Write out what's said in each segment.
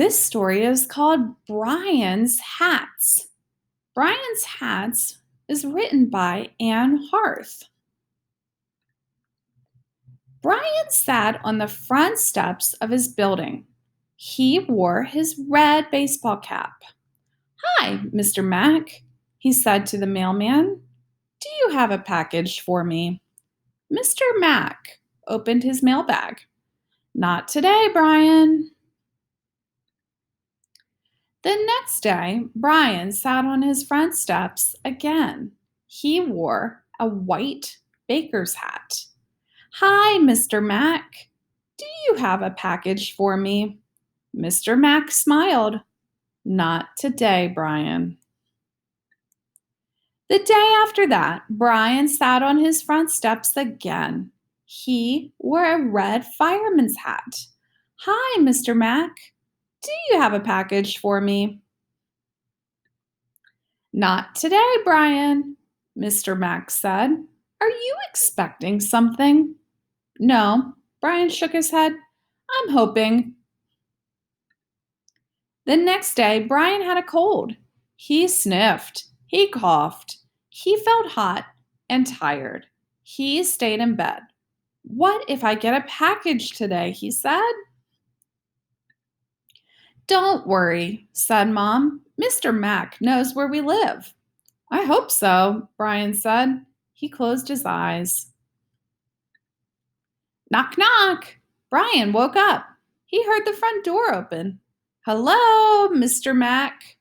This story is called Brian's Hats. Brian's Hats is written by Anne Harth. Brian sat on the front steps of his building. He wore his red baseball cap. "Hi, Mr. Mack," he said to the mailman. "Do you have a package for me?" Mr. Mack opened his mailbag. "Not today, Brian." The next day, Brian sat on his front steps again. He wore a white baker's hat. "Hi, Mr. Mack. Do you have a package for me?" Mr. Mack smiled. "Not today, Brian." The day after that, Brian sat on his front steps again. He wore a red fireman's hat. "Hi, Mr. Mack. Do you have a package for me?" "Not today, Brian," Mr. Mack said. "Are you expecting something?" "No," Brian shook his head. "I'm hoping." The next day, Brian had a cold. He sniffed. He coughed. He felt hot and tired. He stayed in bed. "What if I get a package today?" he said. "Don't worry," said Mom. "Mr. Mack knows where we live." "I hope so," Brian said. He closed his eyes. Knock, knock. Brian woke up. He heard the front door open. "Hello, Mr. Mack,"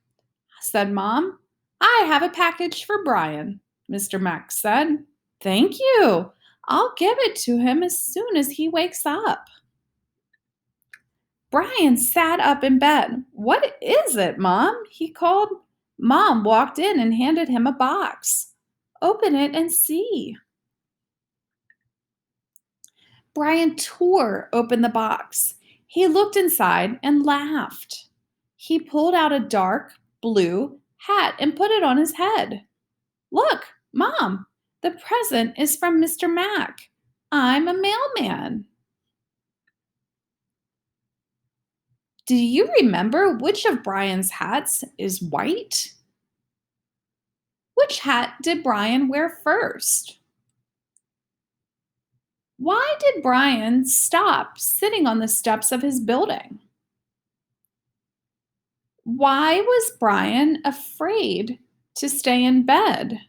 said Mom. "I have a package for Brian," Mr. Mack said. "Thank you. I'll give it to him as soon as he wakes up." Brian sat up in bed. "What is it, Mom?" he called. Mom walked in and handed him a box. "Open it and see." Brian tore open the box. He looked inside and laughed. He pulled out a dark blue hat and put it on his head. "Look, Mom, the present is from Mr. Mack. I'm a mailman." Do you remember which of Brian's hats is white? Which hat did Brian wear first? Why did Brian stop sitting on the steps of his building? Why was Brian afraid to stay in bed?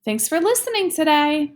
Thanks for listening today.